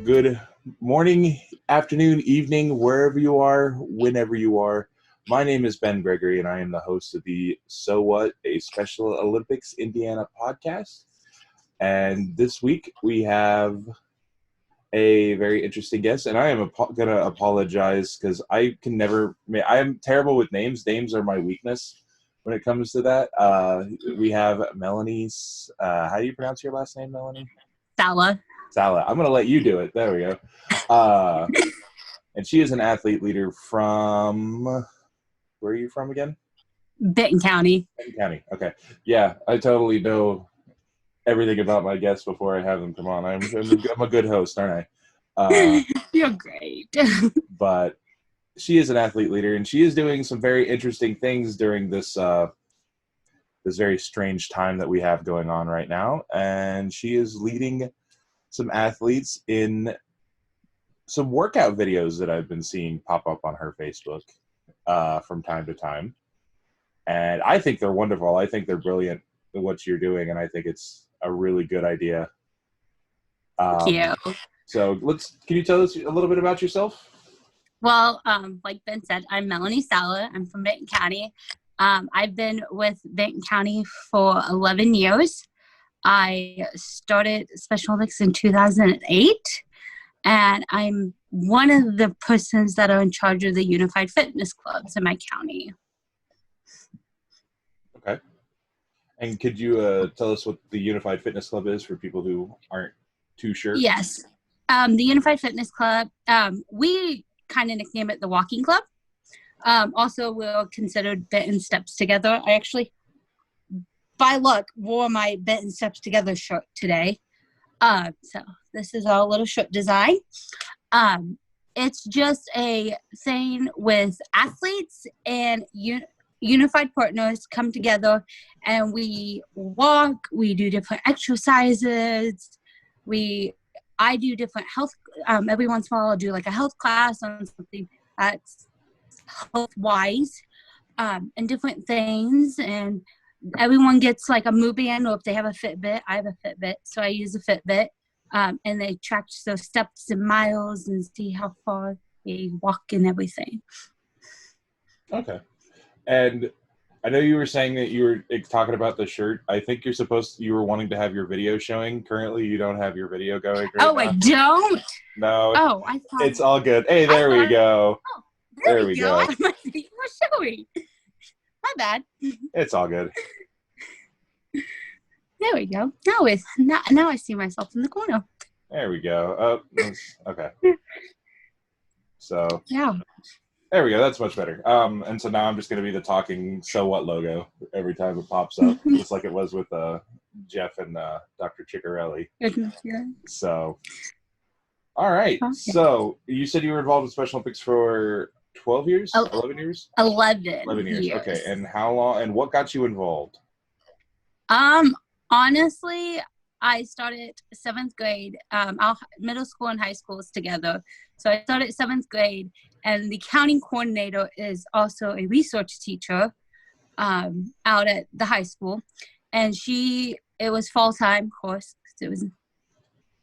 Good morning, afternoon, evening, wherever you are, whenever you are. My name is Ben Gregory, and I am the host of the So What, a Special Olympics Indiana podcast. And this week we have a very interesting guest, and I am going to apologize because I am terrible with names. Names are my weakness when it comes to that. We have Melony, how do you pronounce your last name, Melony? Salla. I'm going to let you do it. There we go. And she is an athlete leader from, where are you from again? Benton County. Benton County, okay. Yeah, I totally know everything about my guests before I have them come on. I'm a good host, aren't I? You're great. But she is an athlete leader, and she is doing some very interesting things during this this very strange time that we have going on right now. And she is leading some athletes in some workout videos that I've been seeing pop up on her Facebook from time to time. And I think they're wonderful. I think they're brilliant in what you're doing, and I think it's a really good idea. Thank you. So can you tell us a little bit about yourself? Well, like Ben said, I'm Melony Salla. I'm from Benton County. I've been with Benton County for 11 years. I started Special Olympics in 2008, and I'm one of the persons that are in charge of the Unified Fitness Clubs in my county. Okay. And could you tell us what the Unified Fitness Club is for people who aren't too sure? Yes. The Unified Fitness Club, we kind of nickname it the Walking Club. Also, we're considered Benton Steps Together. I actually, by luck, wore my Benton Steps Together shirt today. So this is our little shirt design. It's just a thing with athletes and unified partners come together, and we walk, we do different exercises, I do different health, every once in a while I'll do like a health class on something that's health-wise, and different things, and everyone gets like a Moo Band, or if they have a Fitbit, I have a Fitbit, so I use a Fitbit, and they track their steps and miles and see how far they walk and everything. Okay. And I know you were saying that you were talking about the shirt. I think you were wanting to have your video showing. Currently, you don't have your video going right now. I don't? No. Oh, I thought. It's all good. Hey, there we go. Oh, there we go. My video was showing. My bad. It's all good. There we go. Now I see myself in the corner. There we go. Okay. So. Yeah. There we go. That's much better. And so now I'm just going to be the talking So What logo every time it pops up, just like it was with Jeff and Dr. Ciccarelli. Yeah. So, all right. Okay. So you said you were involved in Special Olympics for 12 years? 11 years? 11 years. years. Okay. And how long? And what got you involved? Honestly, I started 7th grade. Our middle school and high school is together. So I started 7th grade, and the counting coordinator is also a research teacher out at the high school. And it was fall-time course, because it was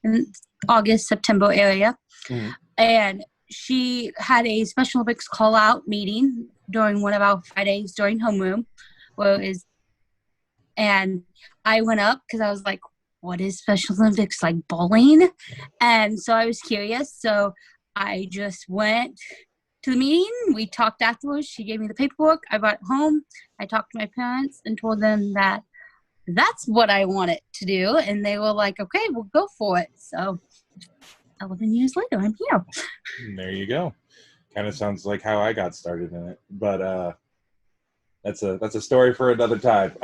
in August, September area. Mm-hmm. And she had a Special Olympics call-out meeting during one of our Fridays during homeroom. And I went up because I was like, what is Special Olympics, like bowling? And so I was curious. So I just went to the meeting. We talked afterwards. She gave me the paperwork. I brought it home. I talked to my parents and told them that that's what I wanted to do. And they were like, okay, we'll go for it. So 11 years later, I'm here. There you go. Kind of sounds like how I got started in it. But that's a story for another time.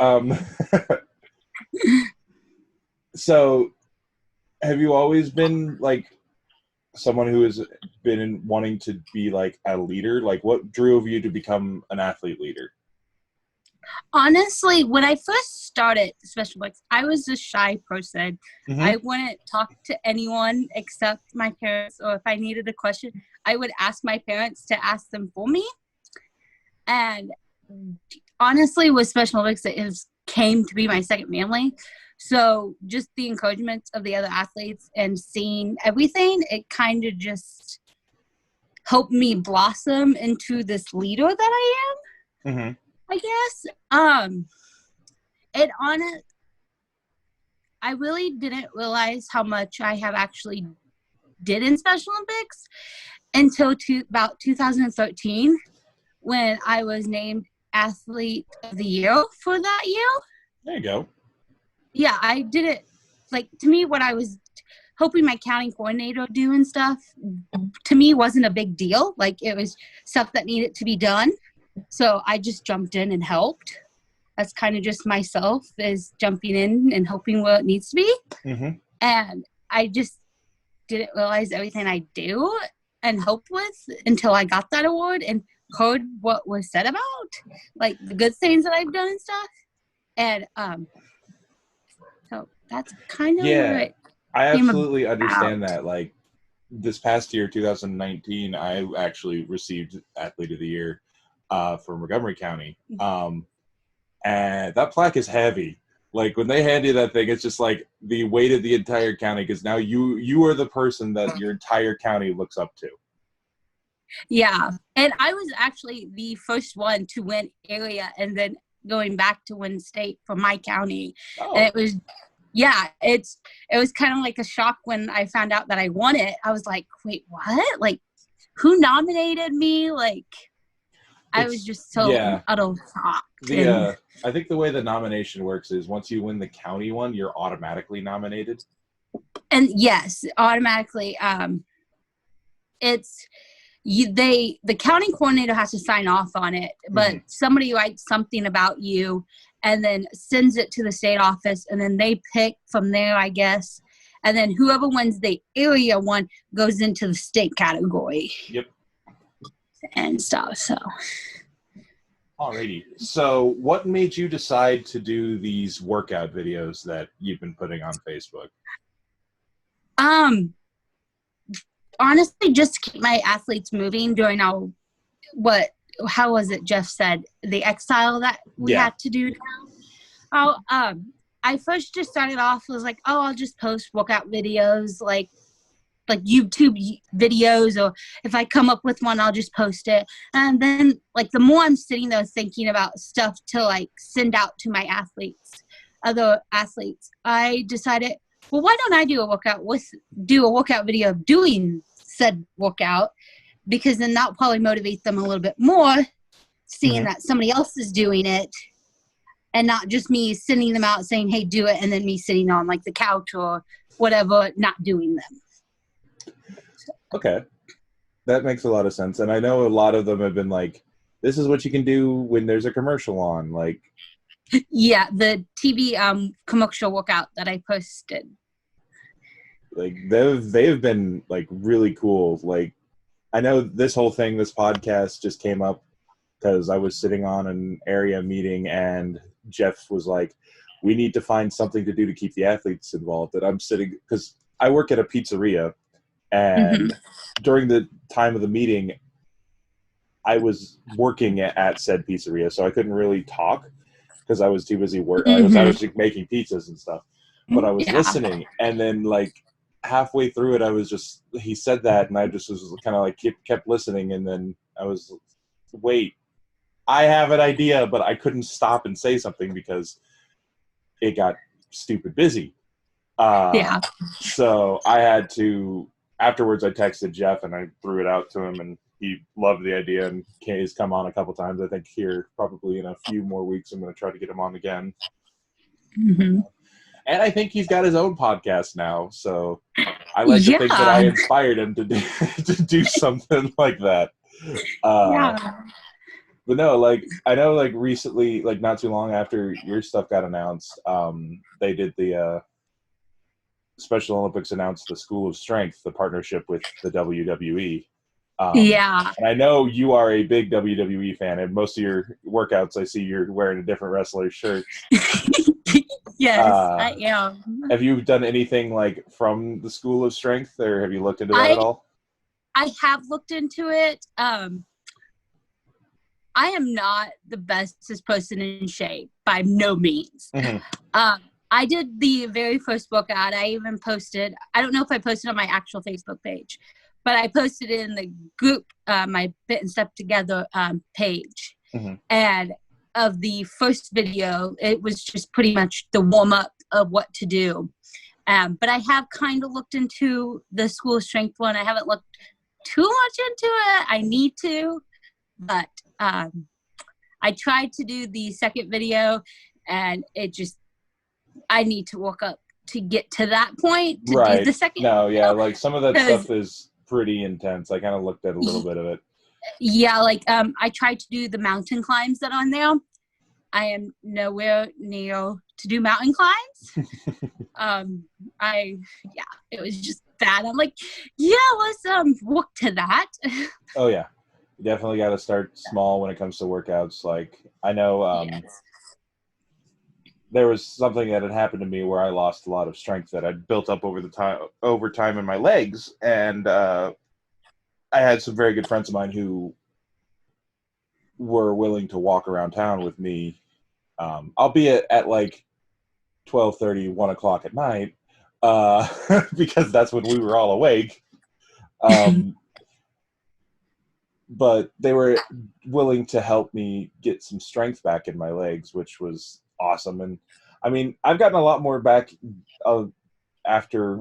So have you always been like someone who has been wanting to be like a leader? Like what drove you to become an athlete leader? Honestly, when I first started Special Olympics, I was a shy person. Mm-hmm. I wouldn't talk to anyone except my parents, or if I needed a question, I would ask my parents to ask them for me. And honestly, with Special Olympics, it came to be my second family. So just the encouragement of the other athletes and seeing everything, it kind of just helped me blossom into this leader that I am, Mm-hmm. I guess. I really didn't realize how much I have actually did in Special Olympics until about 2013 when I was named Athlete of the Year for that year. There you go. Yeah, I did it. Like, to me, what I was hoping my county coordinator do and stuff, to me, wasn't a big deal. Like, it was stuff that needed to be done. So I just jumped in and helped. That's kind of just myself, is jumping in and helping where it needs to be. Mm-hmm. And I just didn't realize everything I do and help with until I got that award and heard what was said about, like the good things that I've done and stuff. And so that's kind of where it I came absolutely understand about. that. Like, this past year, 2019, I actually received Athlete of the Year from Montgomery County. And that plaque is heavy. Like, when they hand you that thing, it's just like the weight of the entire county, because now you are the person that your entire county looks up to. Yeah. And I was actually the first one to win area and then going back to win state for my county. Oh. And it was, yeah, it was kind of like a shock when I found out that I won it. I was like, wait, what? Like, who nominated me? Like, I was just so out of shock. I think the way the nomination works is once you win the county one, you're automatically nominated. And yes, automatically. The county coordinator has to sign off on it, but somebody writes something about you and then sends it to the state office, and then they pick from there, I guess. And then whoever wins the area one goes into the state category. Yep. And stuff, so. Alrighty. So what made you decide to do these workout videos that you've been putting on Facebook? Honestly, just to keep my athletes moving during how was it Jeff said, the exile that we had to do now? I first just started off, was like, I'll just post workout videos, like YouTube videos, or if I come up with one, I'll just post it. And then, like, the more I'm sitting there thinking about stuff to, like, send out to my other athletes, I decided, well, why don't I do a workout video of doing said workout, because then that'll probably motivate them a little bit more, seeing that somebody else is doing it, and not just me sending them out saying, hey, do it, and then me sitting on, like, the couch or whatever, not doing them. Okay. That makes a lot of sense. And I know a lot of them have been like, this is what you can do when there's a commercial on. Like, yeah, the TV commercial workout that I posted. Like, they've been, like, really cool. Like, I know this whole thing, this podcast just came up because I was sitting on an area meeting and Jeff was like, we need to find something to do to keep the athletes involved. And I'm sitting, because I work at a pizzeria. And during the time of the meeting, I was working at said pizzeria, so I couldn't really talk because I was too busy working. I was making pizzas and stuff, but I was listening. And then, like, halfway through it, he said that, and I just was kind of like kept listening. And then I was, wait, I have an idea, but I couldn't stop and say something because it got stupid busy. So I had to. Afterwards, I texted Jeff and I threw it out to him, and he loved the idea and he's come on a couple times. I think here, probably in a few more weeks, I'm going to try to get him on again. And I think he's got his own podcast now, so I like to think that I inspired him to do something like that. But no, like, I know, like, recently, like, not too long after your stuff got announced, they did the Special Olympics announced the School of Strength, the partnership with the WWE. And I know you are a big WWE fan, and most of your workouts, I see you're wearing a different wrestler's shirt. Yes, I am. Have you done anything, like, from the School of Strength, or have you looked into that at all? I have looked into it. I am not the bestest person in shape by no means. I did the very first workout. I even posted, I don't know if I posted on my actual Facebook page, but I posted it in the group, my Benton Step Together page. Mm-hmm. And of the first video, it was just pretty much the warm-up of what to do. But I have kind of looked into the school strength one. I haven't looked too much into it. I need to. But I tried to do the second video, and I need to work up to get to that point to do the second No, video. yeah, like some of that stuff is pretty intense. I kind of looked at a little bit of it. Yeah, like I tried to do the mountain climbs that are on there. I am nowhere near to do mountain climbs. It was just bad. I'm like, yeah, let's work to that. Oh yeah, you definitely got to start small when it comes to workouts. Like I know Yes. there was something that had happened to me where I lost a lot of strength that I'd built up over time in my legs, and I had some very good friends of mine who were willing to walk around town with me, albeit at like 12:30, 1 o'clock at night, because that's when we were all awake. But they were willing to help me get some strength back in my legs, which was awesome. And I mean, I've gotten a lot more back after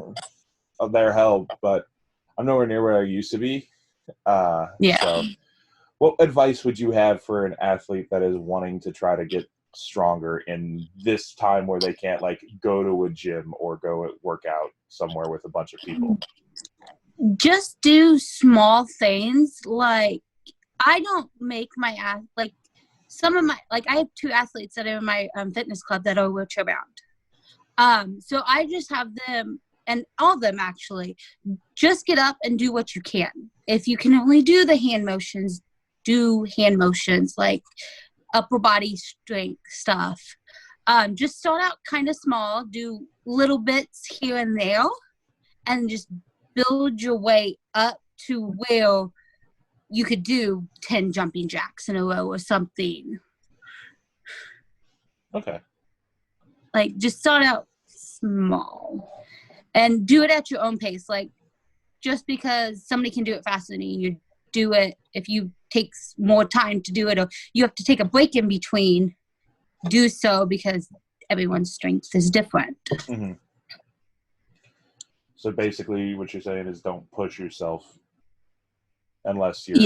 their help, but I'm nowhere near where I used to be. So what advice would you have for an athlete that is wanting to try to get stronger in this time where they can't like go to a gym or go work out somewhere with a bunch of people? Just do small things. Like I don't make my like some of my, like I have 2 athletes that are in my fitness club that are wheelchair bound. So I just have them, and all of them actually, just get up and do what you can. If you can only do the hand motions, do hand motions, like upper body strength stuff. Just start out kind of small, do little bits here and there, and just build your way up to where you could do 10 jumping jacks in a row or something. Okay. Like, just start out small and do it at your own pace. Like, just because somebody can do it faster than you, do it. If you takes more time to do it, or you have to take a break in between, do so, because everyone's strength is different. Mm-hmm. So basically what you're saying is don't push yourself unless you're,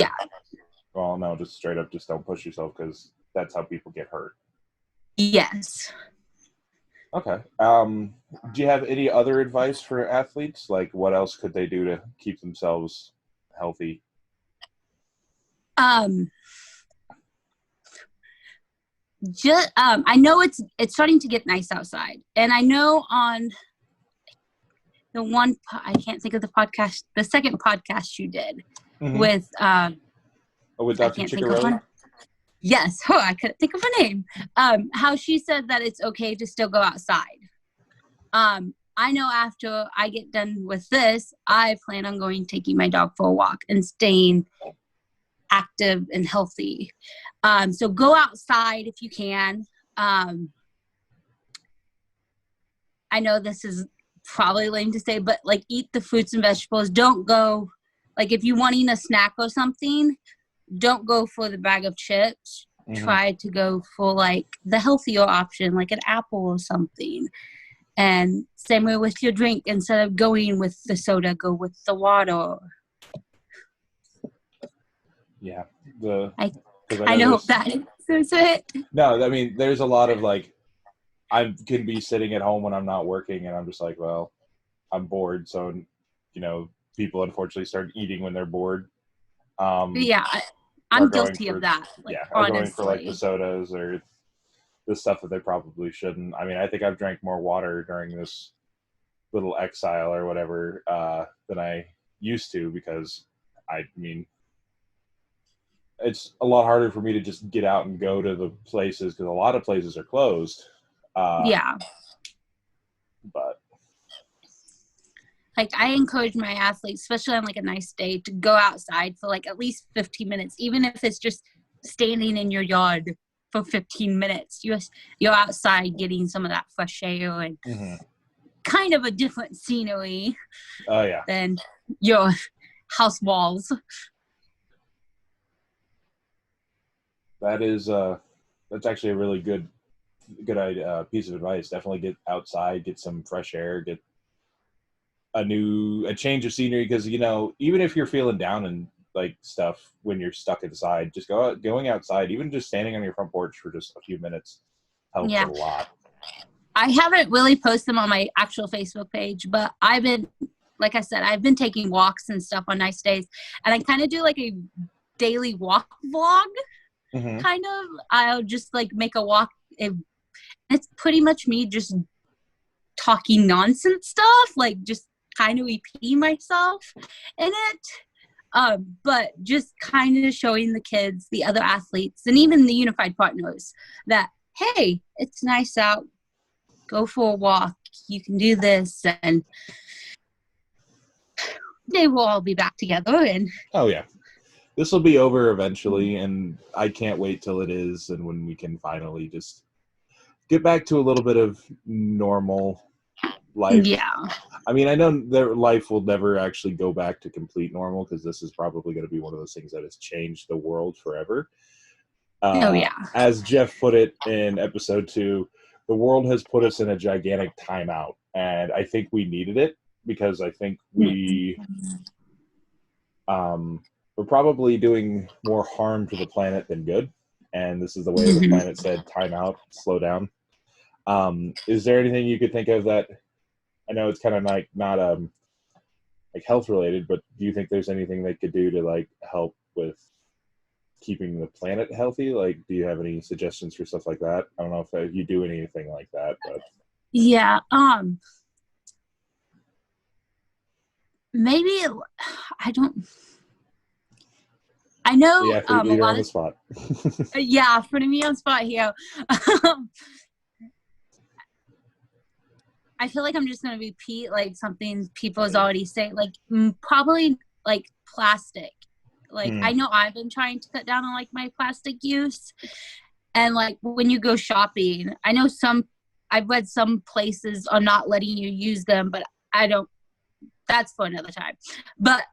well, no, just straight up, just don't push yourself, because that's how people get hurt. Yes. Okay. Do you have any other advice for athletes? Like, what else could they do to keep themselves healthy? I know it's starting to get nice outside, and I know on the one, I can't think of the podcast, the second podcast you did with Dr. Ciccarelli? Yes, I couldn't think of her name. How she said that it's okay to still go outside. I know after I get done with this, I plan on taking my dog for a walk and staying active and healthy. So go outside if you can. I know this is probably lame to say, but like, eat the fruits and vegetables. Don't go, like, if you're wanting a snack or something, don't go for the bag of chips. Try to go for like the healthier option, like an apple or something. And same way with your drink. Instead of going with the soda, go with the water. Yeah. I know that answers it. No, I mean, there's a lot of like, I can be sitting at home when I'm not working, and I'm just like, well, I'm bored. So, you know, people unfortunately start eating when they're bored. Yeah, I'm guilty of that. Like, yeah, or going for like the sodas or the stuff that they probably shouldn't. I mean, I think I've drank more water during this little exile or whatever than I used to, because I mean, it's a lot harder for me to just get out and go to the places, because a lot of places are closed. But like, I encourage my athletes, especially on like a nice day, to go outside for like at least 15 minutes, even if it's just standing in your yard for 15 minutes. You're outside getting some of that fresh air and kind of a different scenery than your house walls. That's actually a really good idea, piece of advice. Definitely get outside, get some fresh air, get a change of scenery, because even if you're feeling down and like stuff when you're stuck inside, just going outside, even just standing on your front porch for just a few minutes helps a lot. I haven't really posted them on my actual Facebook page, but like I said, I've been taking walks and stuff on nice days, and I kind of do like a daily walk vlog. Kind of. I'll just like make a walk. It's pretty much me just talking nonsense stuff, like just kind of repeating myself in it. But just kind of showing the kids, the other athletes, and even the unified partners that, hey, it's nice out. Go for a walk. You can do this, and they will all be back together. And this will be over eventually, and I can't wait till it is, and when we can finally just get back to a little bit of normal life. Yeah. I mean, I know their life will never actually go back to complete normal, because this is probably going to be one of those things that has changed the world forever. As Jeff put it in episode 2, the world has put us in a gigantic timeout, and I think we needed it, because I think we're probably doing more harm to the planet than good, and this is the way the planet said, time out, slow down. Is there anything you could think of that, I know it's kind of like not like health related, but do you think there's anything they could do to like help with keeping the planet healthy? Like, do you have any suggestions for stuff like that? I don't know if you do anything like that, but maybe I know you're on the spot. Putting me on spot here. I feel like I'm just going to repeat like something people has already said, like probably like plastic. Like I know I've been trying to cut down on like my plastic use, and like when you go shopping, I know I've read some places are not letting you use them, but that's for another time. But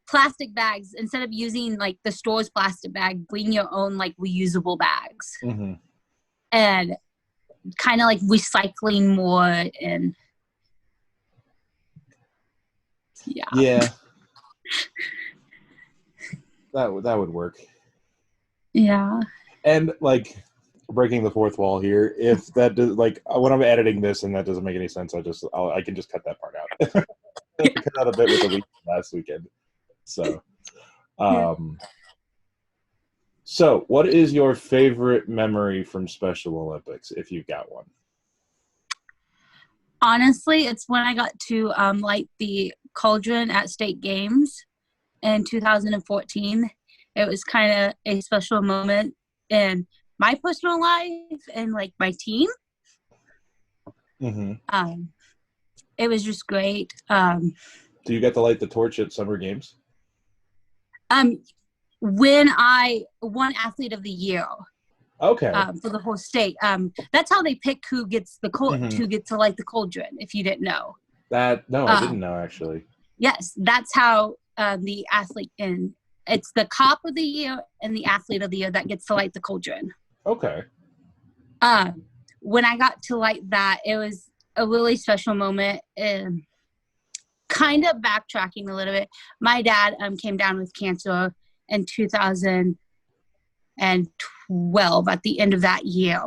plastic bags, instead of using like the store's plastic bag, bring your own like reusable bags. And kind of like recycling more, and that would work. And like breaking the fourth wall here, if that does, like when I'm editing this and that doesn't make any sense, I can just cut that part out. Cut out a bit with the week last weekend. So So, what is your favorite memory from Special Olympics, if you've got one? Honestly, it's when I got to light the cauldron at state games in 2014. It was kind of a special moment in my personal life and like my team. It was just great. Do you get to light the torch at summer games? When I won Athlete of the Year. Okay. For the whole state. That's how they pick who gets the who gets to light the cauldron, if you didn't know. I didn't know, actually. Yes, that's how the athlete it's the cop of the year and the athlete of the year that gets to light the cauldron. Okay. When I got to light that, it was a really special moment. Kind of backtracking a little bit, my dad came down with cancer in 2012 at the end of that year,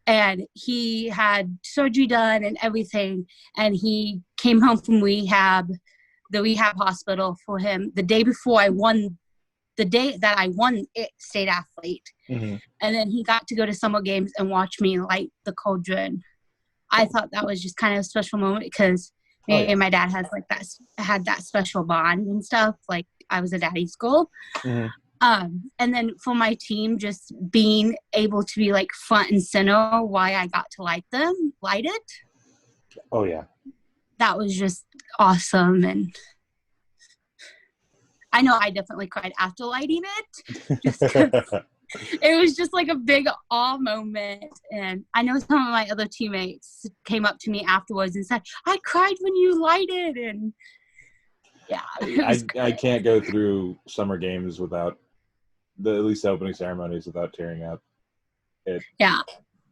and he had surgery done and everything, and he came home from the rehab hospital for him the day that I won state athlete. And then he got to go to summer games and watch me light the cauldron. I thought that was just kind of a special moment, because me and my dad had that special bond and stuff. Like, I was a daddy's girl. And then for my team, just being able to be like front and center why I got to light it. Oh yeah. That was just awesome. And I know I definitely cried after lighting it. Just It was just like a big awe moment. And I know some of my other teammates came up to me afterwards and said, I cried when you lighted. And yeah. I can't go through summer games without at least the opening ceremonies without tearing up. Yeah.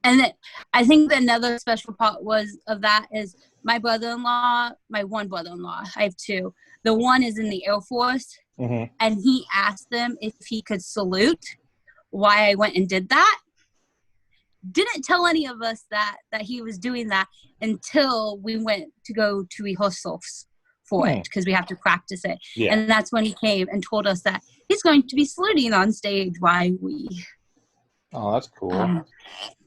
And I think another special part of that is my brother-in-law, my one brother-in-law, I have two. The one is in the Air Force, and he asked them if he could salute, why I went and did that. Didn't tell any of us that he was doing that until we went to go to rehearsals for it, because we have to practice it. Yeah. And that's when he came and told us that he's going to be saluting on stage while we... Oh, that's cool.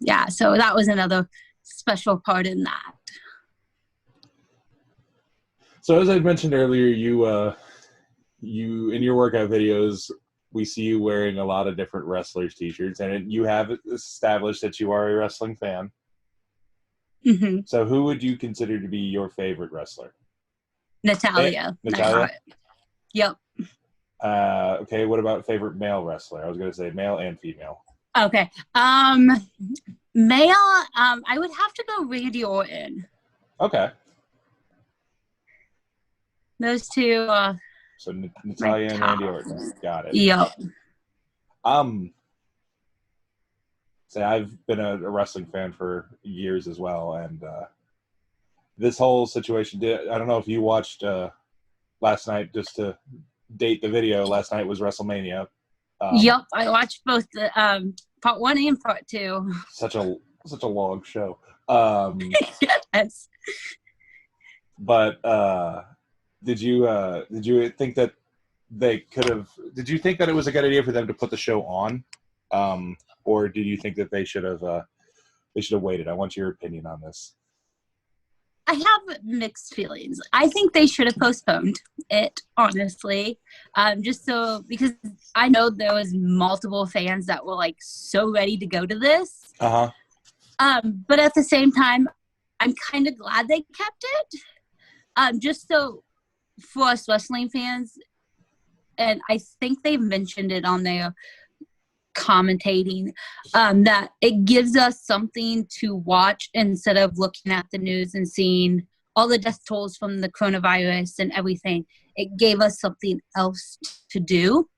Yeah, so that was another special part in that. So as I mentioned earlier, you in your workout videos, we see you wearing a lot of different wrestlers' t-shirts, and you have established that you are a wrestling fan. Mm-hmm. So who would you consider to be your favorite wrestler? Natalia. Natalia? Yep. Okay, what about favorite male wrestler? I was going to say male and female. Okay. Male, I would have to go Randy Orton. Okay. Those two. So Natalia and Randy Orton. Got it. Yep. Say I've been a wrestling fan for years as well, and this whole situation I don't know if you watched last night, just to date the video, last night was WrestleMania. Yep, I watched both the part 1 and part 2. Such a long show. Yes. But did you think that they could have? Did you think that it was a good idea for them to put the show on, or did you think that they should have waited? I want your opinion on this. I have mixed feelings. I think they should have postponed it, honestly, just so, because I know there was multiple fans that were like so ready to go to this. But at the same time, I'm kind of glad they kept it, just so for us wrestling fans, and I think they mentioned it on their commentating, that it gives us something to watch instead of looking at the news and seeing all the death tolls from the coronavirus and everything. It gave us something else to do.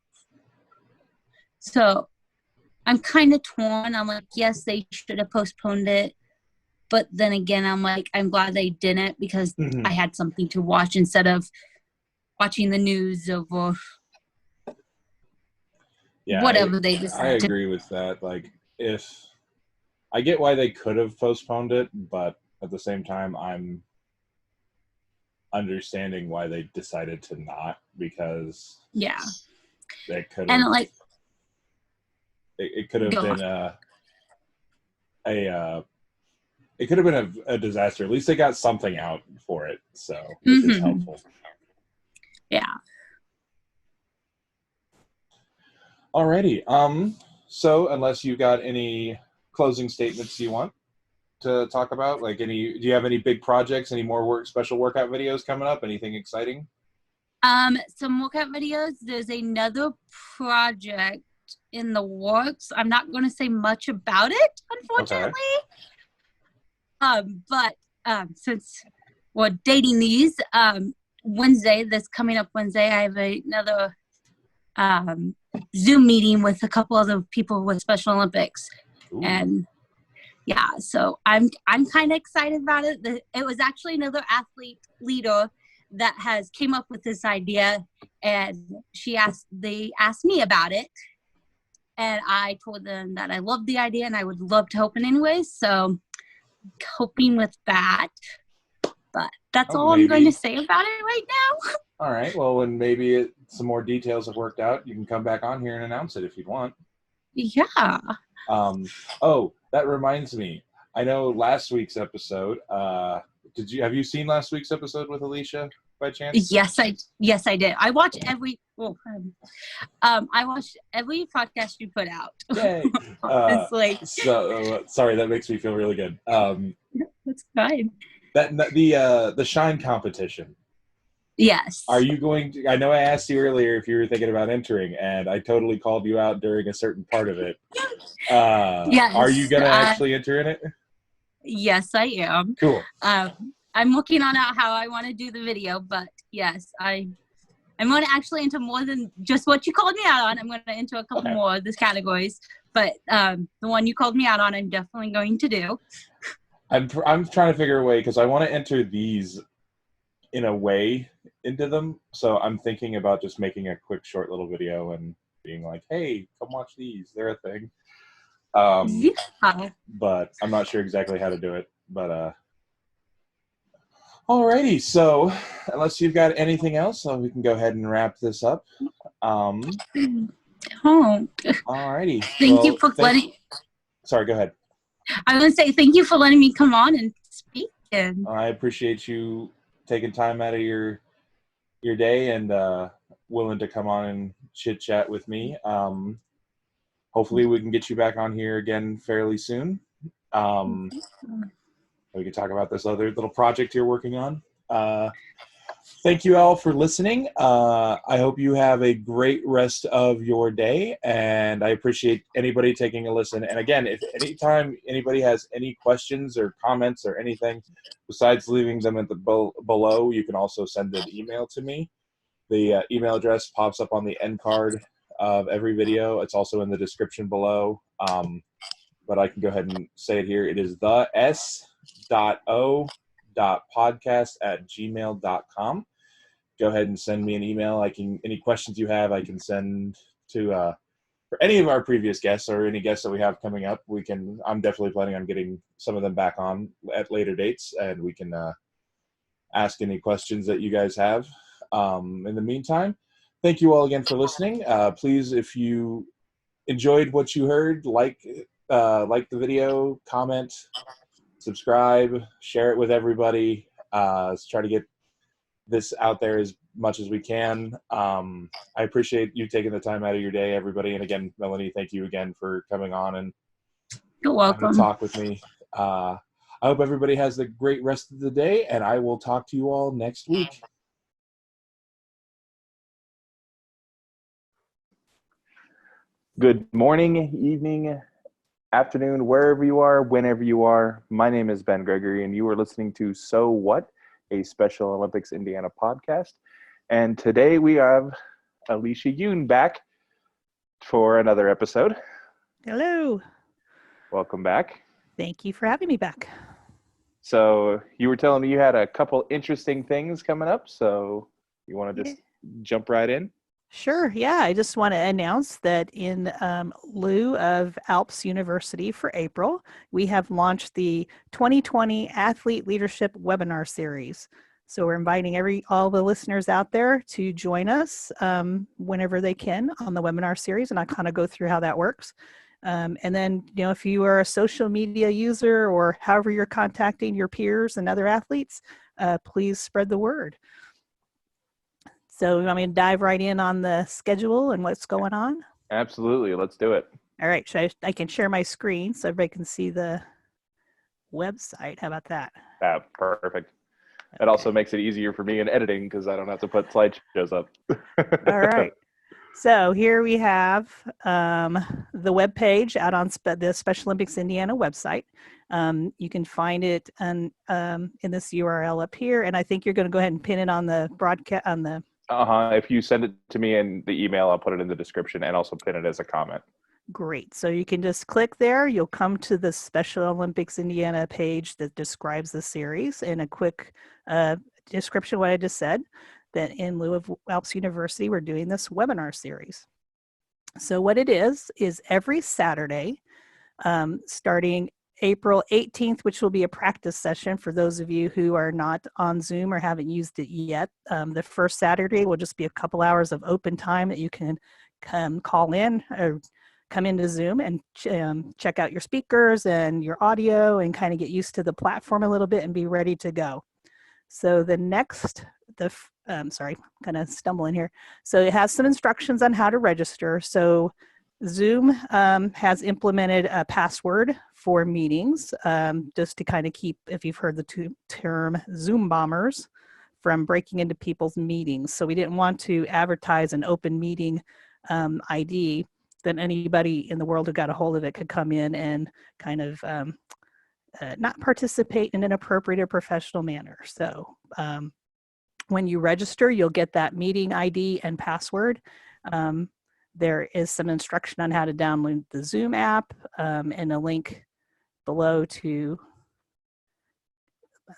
So I'm kind of torn. I'm like, yes, they should have postponed it. But then again, I'm like, I'm glad they didn't, because I had something to watch instead of watching the news over whatever they decided. I agree with that. Like, if I get why they could have postponed it, but at the same time, I'm understanding why they decided to not, because they could have, and like it could have been it could have been a disaster. At least they got something out for it, so which is helpful. Yeah. Alrighty. So unless you got any closing statements you want to talk about, like do you have any big projects, any more special workout videos coming up? Anything exciting? Some workout videos. There's another project in the works. I'm not going to say much about it, unfortunately. Okay. But since we're dating these, this coming up Wednesday, I have another Zoom meeting with a couple other people with Special Olympics. Ooh. And yeah, so I'm kind of excited about it. It was actually another athlete leader that has came up with this idea, and they asked me about it, and I told them that I loved the idea and I would love to help in any way. So hoping with that, but that's all I'm going to say about it right now. All right. Well, when maybe some more details have worked out, you can come back on here and announce it if you'd want. Yeah. Oh, that reminds me. I know last week's episode. Have you seen last week's episode with Elesia by chance? Yes, I did. I watch every. I watched every podcast you put out. Yay! Sorry, that makes me feel really good. That's fine. The Shine competition. Yes. Are you going to, I know I asked you earlier if you were thinking about entering, and I totally called you out during a certain part of it. Yes. Are you going to actually enter in it? Yes, I am. Cool. I'm looking on out how I want to do the video, but yes, I'm going to actually enter more than just what you called me out on. I'm going to enter a couple more of these categories, but the one you called me out on, I'm definitely going to do. I'm trying to figure a way, because I want to enter these in a way into them. So I'm thinking about just making a quick short little video and being like, hey, come watch these. They're a thing. But I'm not sure exactly how to do it. But alrighty. So unless you've got anything else, we can go ahead and wrap this up. Alrighty. Thank you for letting. Sorry, go ahead. I was going to say thank you for letting me come on and speak. And I appreciate you taking time out of your day and willing to come on and chit chat with me. Hopefully we can get you back on here again fairly soon. We can talk about this other little project you're working on. Thank you all for listening. I hope you have a great rest of your day, and I appreciate anybody taking a listen. And again, if anytime anybody has any questions or comments or anything, besides leaving them at the below, you can also send an email to me. The email address pops up on the end card of every video. It's also in the description below, but I can go ahead and say it here. It is thes.o.whatpodcast@gmail.com. Go ahead and send me an email. Any questions you have, I can send to for any of our previous guests or any guests that we have coming up. I'm definitely planning on getting some of them back on at later dates, and we can ask any questions that you guys have. In the meantime, thank you all again for listening. Please, if you enjoyed what you heard, like the video, comment, subscribe, share it with everybody. Let's try to get this out there as much as we can. I appreciate you taking the time out of your day, everybody. And again, Melony, thank you again for coming on and you're welcome. Talk with me. I hope everybody has a great rest of the day, and I will talk to you all next week. Good morning, evening, afternoon, wherever you are, whenever you are. My name is Ben Gregory, and you are listening to So What, a Special Olympics Indiana podcast. And today we have Elesia Yoon back for another episode. Hello. Welcome back. Thank you for having me back. So you were telling me you had a couple interesting things coming up, so you want to just jump right in? Sure. Yeah. I just want to announce that in lieu of ALPS University for April, we have launched the 2020 Athlete Leadership Webinar Series. So we're inviting all the listeners out there to join us whenever they can on the webinar series, and I kind of go through how that works. And then, if you are a social media user or however you're contacting your peers and other athletes, please spread the word. So you want me to dive right in on the schedule and what's going on? Absolutely. Let's do it. All right. So I can share my screen so everybody can see the website. How about that? Perfect. Okay. It also makes it easier for me in editing because I don't have to put slideshows up. All right. So here we have the webpage out on the Special Olympics Indiana website. You can find it in this URL up here, and I think you're going to go ahead and pin it on the broadcast on the. If you send it to me in the email, I'll put it in the description and also pin it as a comment. Great. So you can just click there. You'll come to the Special Olympics Indiana page that describes the series in a quick description of what I just said. That in lieu of ALPS University, we're doing this webinar series. So what it is every Saturday, starting April 18th, which will be a practice session for those of you who are not on Zoom or haven't used it yet. The first Saturday will just be a couple hours of open time that you can call in or come into Zoom and check out your speakers and your audio and kind of get used to the platform a little bit and be ready to go. So sorry, I'm kind of stumbling here. So it has some instructions on how to register. So Zoom has implemented a password for meetings just to kind of keep, if you've heard the term Zoom bombers, from breaking into people's meetings. So we didn't want to advertise an open meeting ID that anybody in the world who got a hold of it could come in and kind of not participate in an appropriate or professional manner. So when you register, you'll get that meeting ID and password. There is some instruction on how to download the Zoom app and a link below to,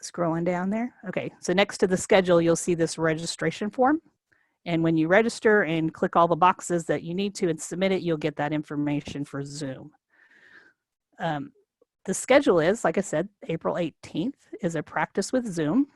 scrolling down there. Okay, so next to the schedule, you'll see this registration form. And when you register and click all the boxes that you need to and submit it, you'll get that information for Zoom. The schedule is, like I said, April 18th is a practice with Zoom.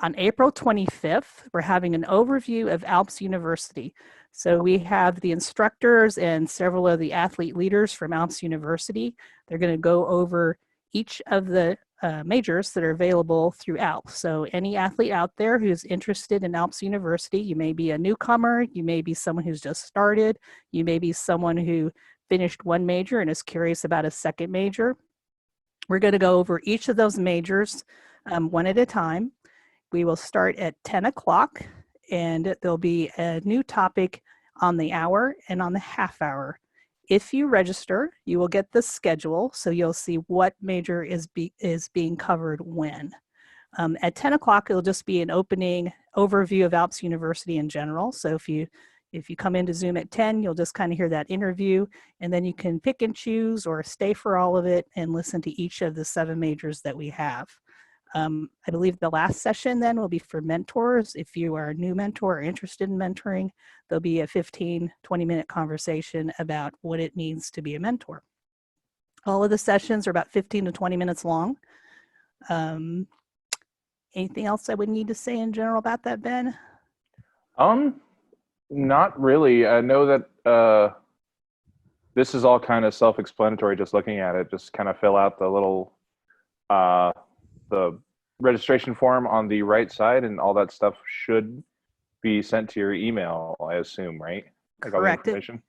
On April 25th, we're having an overview of ALPS University. So we have the instructors and several of the athlete leaders from ALPS University. They're going to go over each of the majors that are available through ALPS. So any athlete out there who's interested in ALPS University, you may be a newcomer, you may be someone who's just started, you may be someone who finished one major and is curious about a second major. We're going to go over each of those majors one at a time. We will start at 10 o'clock, and there'll be a new topic on the hour and on the half hour. If you register, you will get the schedule, so you'll see what major is being covered when. At 10 o'clock, it'll just be an opening overview of ALPS University in general. So if you come into Zoom at 10, you'll just kind of hear that interview, and then you can pick and choose or stay for all of it and listen to each of the 7 majors that we have. I believe the last session then will be for mentors. If you are a new mentor or interested in mentoring, there'll be a 15, 20-minute conversation about what it means to be a mentor. All of the sessions are about 15 to 20 minutes long. Anything else I would need to say in general about that, Ben? Not really. I know that this is all kind of self-explanatory just looking at it. Just kind of fill out the little the registration form on the right side, and all that stuff should be sent to your email, I assume, right? Like all the Correct. information?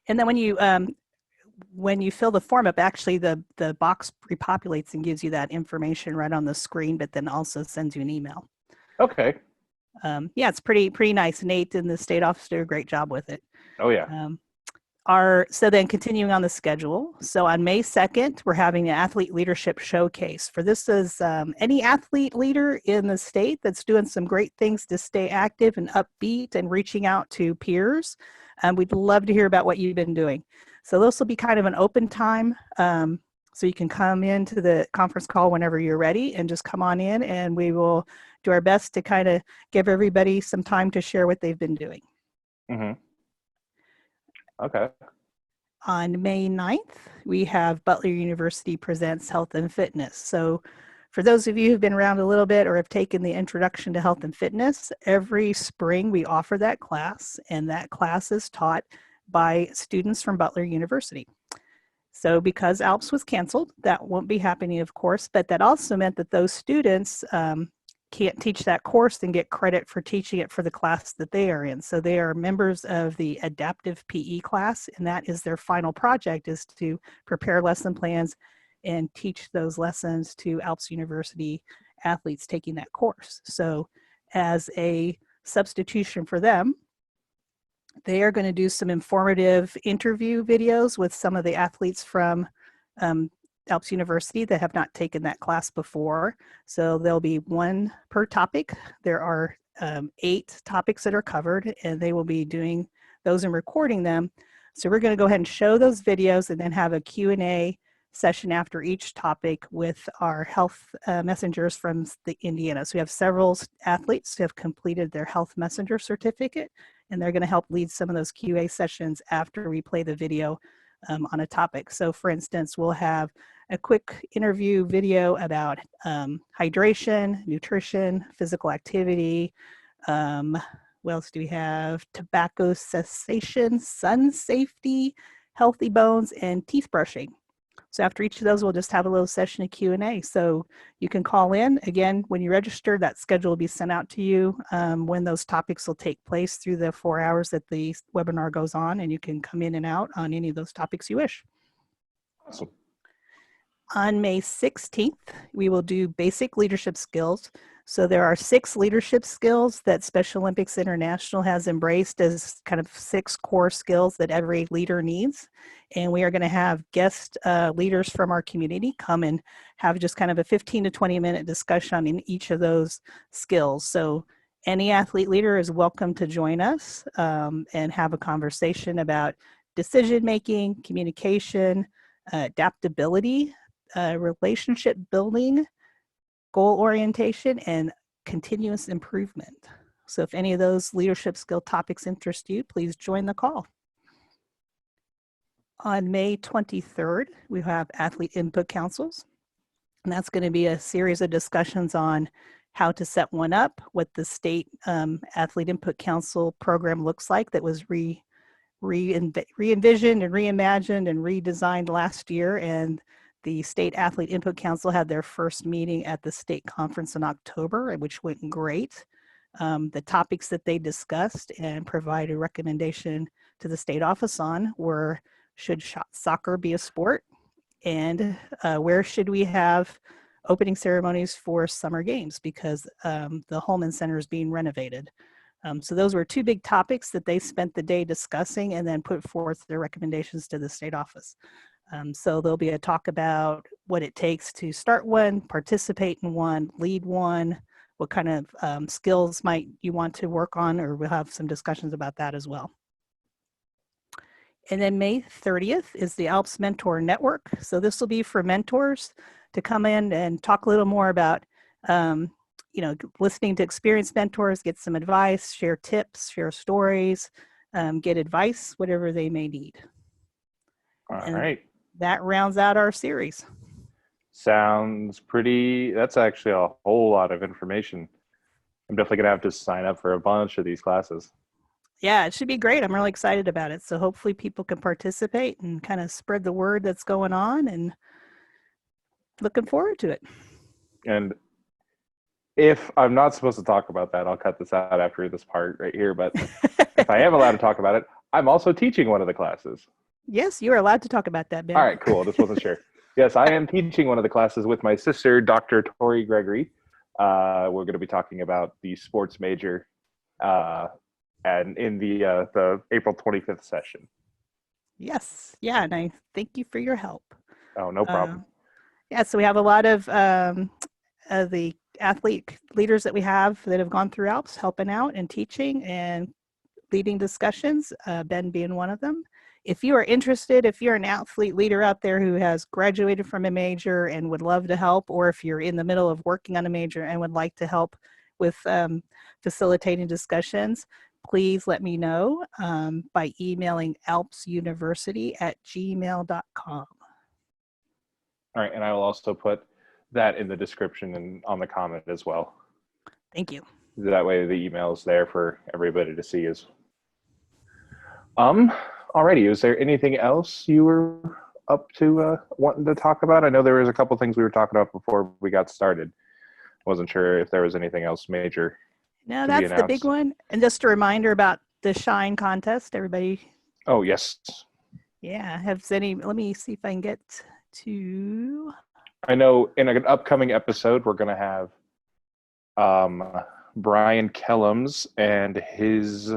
And then when you fill the form up, actually the box repopulates and gives you that information right on the screen, but then also sends you an email. Okay. Yeah, it's pretty nice. Nate and the state office do a great job with it. Oh yeah. So then continuing on the schedule. So on May 2nd, we're having an athlete leadership showcase. For this is any athlete leader in the state that's doing some great things to stay active and upbeat and reaching out to peers. We'd love to hear about what you've been doing. So this will be kind of an open time. So you can come into the conference call whenever you're ready and just come on in, and we will do our best to kind of give everybody some time to share what they've been doing. Mm-hmm. Okay. On May 9th, we have Butler University Presents Health and Fitness. So for those of you who've been around a little bit or have taken the Introduction to Health and Fitness, every spring we offer that class, and that class is taught by students from Butler University. So because ALPS was canceled, that won't be happening, of course, but that also meant that those students can't teach that course and get credit for teaching it for the class that they are in. So they are members of the adaptive PE class, and that is their final project, is to prepare lesson plans and teach those lessons to ALPS University athletes taking that course. So as a substitution for them, they are going to do some informative interview videos with some of the athletes from ALPS University that have not taken that class before. So there'll be one per topic. There are 8 topics that are covered, and they will be doing those and recording them. So we're going to go ahead and show those videos and then have a Q&A session after each topic with our health messengers from the Indiana. So we have several athletes who have completed their health messenger certificate, and they're going to help lead some of those QA sessions after we play the video on a topic. So for instance, we'll have a quick interview video about hydration, nutrition, physical activity. What else do we have? Tobacco cessation, sun safety, healthy bones, and teeth brushing. So after each of those, we'll just have a little session of Q&A. So you can call in. Again, when you register, that schedule will be sent out to you when those topics will take place through the 4 hours that the webinar goes on, and you can come in and out on any of those topics you wish. Awesome. On May 16th, we will do basic leadership skills. So there are 6 leadership skills that Special Olympics International has embraced as kind of 6 core skills that every leader needs. And we are going to have guest leaders from our community come and have just kind of a 15 to 20 minute discussion in each of those skills. So any athlete leader is welcome to join us and have a conversation about decision making, communication, adaptability, relationship building, goal orientation, and continuous improvement. So if any of those leadership skill topics interest you, please join the call. On May 23rd, we have athlete input councils, and that's going to be a series of discussions on how to set one up, what the state athlete input council program looks like that was re-envisioned and reimagined and redesigned last year. And the State Athlete Input Council had their first meeting at the state conference in October, which went great. The topics that they discussed and provided recommendation to the state office on were, should soccer be a sport? And where should we have opening ceremonies for summer games, because the Holman Center is being renovated. So those were 2 big topics that they spent the day discussing and then put forth their recommendations to the state office. So there'll be a talk about what it takes to start one, participate in one, lead one, what kind of skills might you want to work on, or we'll have some discussions about that as well. And then May 30th is the ALPS Mentor Network. So this will be for mentors to come in and talk a little more about, listening to experienced mentors, get some advice, share tips, share stories, get advice, whatever they may need. All right. That rounds out our series. Sounds pretty, that's actually a whole lot of information. I'm definitely going to have to sign up for a bunch of these classes. Yeah, it should be great. I'm really excited about it. So hopefully people can participate and kind of spread the word that's going on, and looking forward to it. And if I'm not supposed to talk about that, I'll cut this out after this part right here. But if I am allowed to talk about it, I'm also teaching one of the classes. Yes, you are allowed to talk about that, Ben. All right, cool. Just wasn't sure. Yes, I am teaching one of the classes with my sister, Dr. Tori Gregory. We're going to be talking about the sports major and in the April 25th session. Yes. Yeah, and I thank you for your help. Oh, no problem. So we have a lot of the athlete leaders that we have that have gone through ALPS helping out and teaching and leading discussions, Ben being one of them. If you are interested, if you're an athlete leader out there who has graduated from a major and would love to help, or if you're in the middle of working on a major and would like to help with facilitating discussions, please let me know by emailing alpsuniversity@gmail.com. All right, and I will also put that in the description and on the comment as well. Thank you. That way the email is there for everybody to see. Alrighty, is there anything else you were up to wanting to talk about? I know there was a couple things we were talking about before we got started. Wasn't sure if there was anything else major. No, that's the big one. And just a reminder about the Shine contest, everybody. Oh, yes. Yeah, let me see if I can get to. I know in an upcoming episode, we're going to have Brian Kellums and his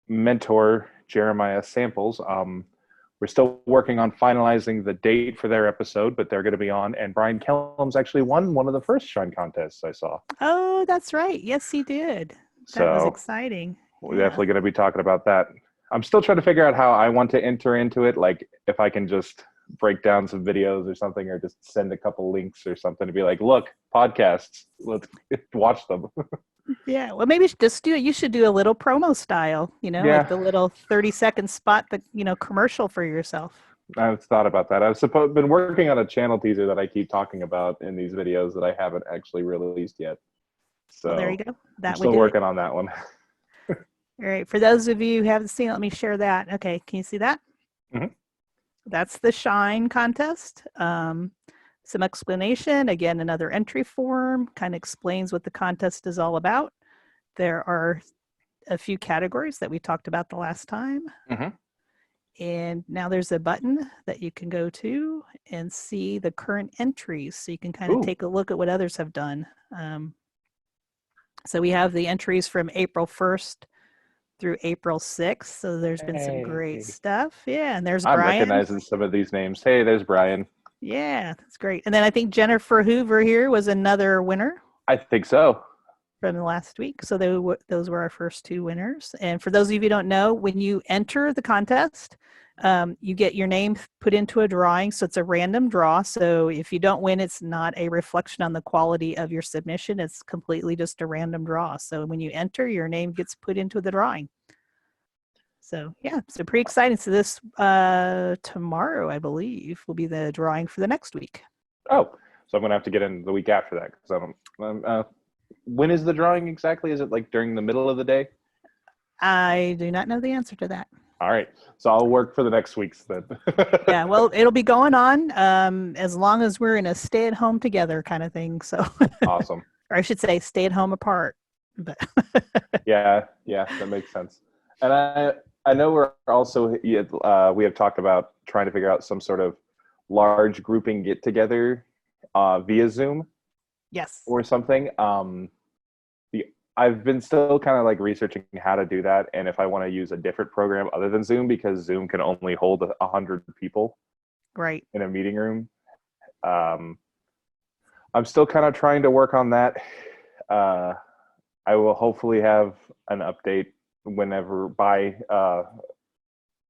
mentor, Jeremiah Samples. We're still working on finalizing the date for their episode, but they're going to be on. And Brian Kellums actually won one of the first Shine contests I saw. Oh, that's right. Yes, he did. That was exciting. We're definitely going to be talking about that. I'm still trying to figure out how I want to enter into it. Like if I can just break down some videos or something, or just send a couple links or something to be like, look, podcasts, let's watch them. Yeah, well, maybe you should do a little promo style, like the little 30-second spot, but, commercial for yourself. I've thought about that. I've been working on a channel teaser that I keep talking about in these videos that I haven't actually released yet. So there you go. I'm still working on that one. All right. For those of you who haven't seen it, let me share that. Okay. Can you see that? Mm-hmm. That's the Shine contest. Some explanation, again, another entry form, kind of explains what the contest is all about. There are a few categories that we talked about the last time. Mm-hmm. And now there's a button that you can go to and see the current entries. So you can kind of take a look at what others have done. So we have the entries from April 1st through April 6th. So there's been some great stuff. Yeah, and there's Brian. I'm recognizing some of these names. Hey, there's Brian. Yeah, that's great. And then I think Jennifer Hoover here was another winner. I think so. From the last week. So those were our first two winners. And for those of you who don't know, when you enter the contest, you get your name put into a drawing. So it's a random draw. So if you don't win, it's not a reflection on the quality of your submission. It's completely just a random draw. So when you enter, your name gets put into the drawing. So yeah, so pretty exciting. So this tomorrow, I believe, will be the drawing for the next week. Oh, so I'm going to have to get in the week after that because I don't. When is the drawing exactly? Is it like during the middle of the day? I do not know the answer to that. All right. So I'll work for the next week's then. Yeah, well, it'll be going on as long as we're in a stay-at-home together kind of thing. So awesome. Or I should say stay-at-home apart. But yeah, that makes sense. And I know we're also, we have talked about trying to figure out some sort of large grouping get-together via Zoom. Yes. Or something. I've been still kind of like researching how to do that, and if I want to use a different program other than Zoom, because Zoom can only hold 100 people right in a meeting room. I'm still kind of trying to work on that. I will hopefully have an update whenever by the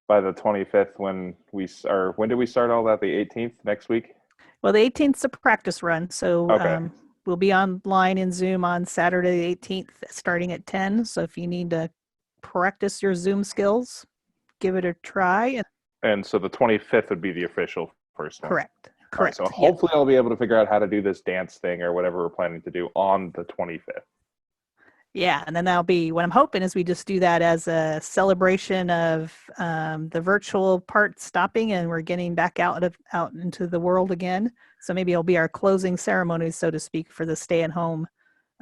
25th when when do we start all that? The 18th next week? Well, the 18th is a practice run, so okay. We'll be online in Zoom on Saturday the 18th starting at 10. So if you need to practice your Zoom skills, give it a try. And so the 25th would be the official first one. Correct. Right, so hopefully I'll be able to figure out how to do this dance thing or whatever we're planning to do on the 25th. Yeah, and then that'll be what I'm hoping is we just do that as a celebration of the virtual part stopping and we're getting back out into the world again. So maybe it'll be our closing ceremony, so to speak, for the stay-at-home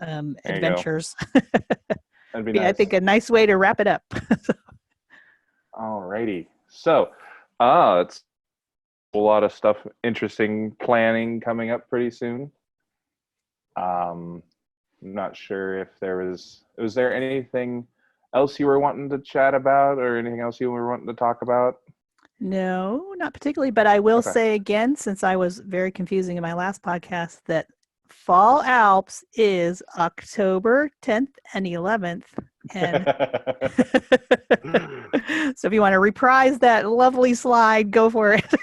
adventures. That'd be nice. I think a nice way to wrap it up. Alrighty. So it's a lot of stuff, interesting planning coming up pretty soon. I'm not sure if was there anything else you were wanting to chat about or anything else you were wanting to talk about? No, not particularly, but I will say again, since I was very confusing in my last podcast, that Fall Alps is October 10th and 11th. And so if you want to reprise that lovely slide, go for it.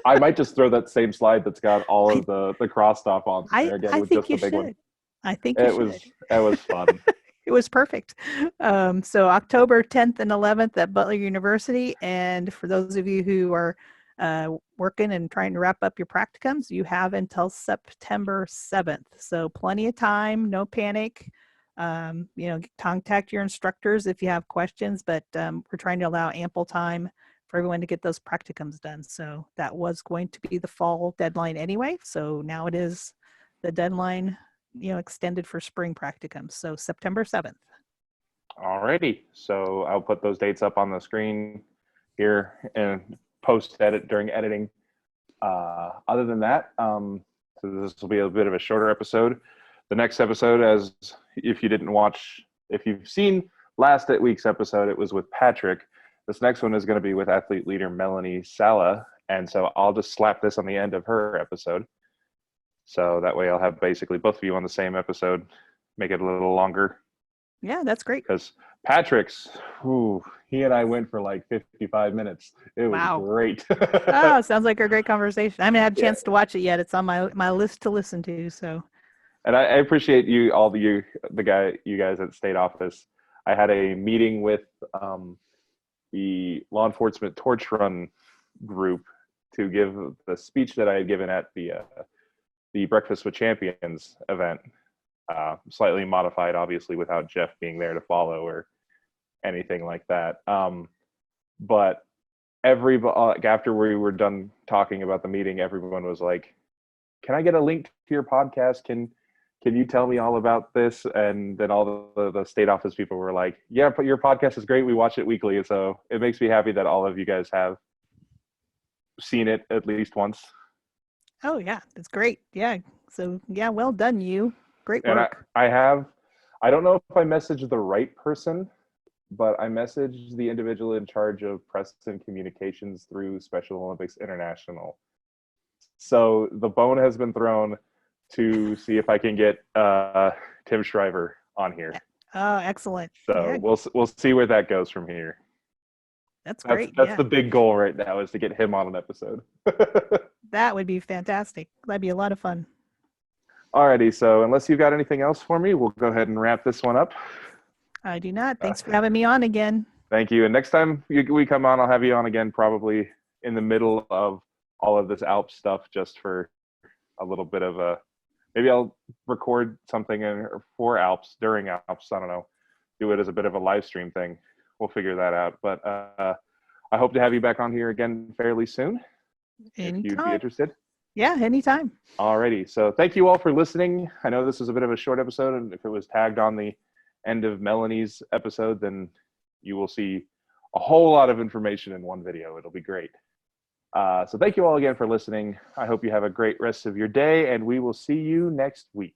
I might just throw that same slide that's got all of the cross stop on there again with just the big one. I think you should. It was fun. It was perfect. So October 10th and 11th at Butler University. And for those of you who are working and trying to wrap up your practicums, you have until September 7th. So plenty of time, no panic. Contact your instructors if you have questions, but we're trying to allow ample time for everyone to get those practicums done. So that was going to be the fall deadline anyway. So now it is the deadline extended for spring practicums. So September 7th. Alrighty. So I'll put those dates up on the screen here and during editing. Other than that, so this will be a bit of a shorter episode. The next episode, if you've seen last week's episode, it was with Patrick. This next one is going to be with athlete leader Melony Salla. And so I'll just slap this on the end of her episode. So that way I'll have basically both of you on the same episode, make it a little longer. Yeah, that's great. Because Patrick's, he and I went for like 55 minutes. It was great. Oh, sounds like a great conversation. I haven't had a chance to watch it yet. It's on my list to listen to. So, and I appreciate you guys at state office. I had a meeting with the law enforcement torch run group to give the speech that I had given at the Breakfast with Champions event, slightly modified, obviously, without Jeff being there to follow or anything like that. But after we were done talking about the meeting, everyone was like, "Can I get a link to your podcast? Can can you tell me all about this? And then all the state office people were like, yeah, but your podcast is great. We watch it weekly. So it makes me happy that all of you guys have seen it at least once. Oh yeah, that's great. Yeah. So yeah, well done, you. Great And work. I don't know if I messaged the right person, but I messaged the individual in charge of press and communications through Special Olympics International. So the bone has been thrown to see if I can get Tim Shriver on here. Oh, excellent. So Yeah, we'll see where that goes from here. that's great. That's Yeah. the big goal right now, is to get him on an episode. That would be fantastic. That'd be a lot of fun. Alrighty, so unless you've got anything else for me, we'll go ahead and wrap this one up. I do not. Thanks for having me on again. Thank you. And next time we come on, I'll have you on again, probably in the middle of all of this Alps stuff, just for a little bit of a, maybe I'll record something for Alps during Alps. I don't know, do it as a bit of a live stream thing. We'll figure that out. But I hope to have you back on here again fairly soon. Anytime. If you'd be interested. Yeah, anytime. Alrighty. So thank you all for listening. I know this was a bit of a short episode, and if it was tagged on the end of Melony's episode, then you will see a whole lot of information in one video. It'll be great. So thank you all again for listening. I hope you have a great rest of your day, and we will see you next week.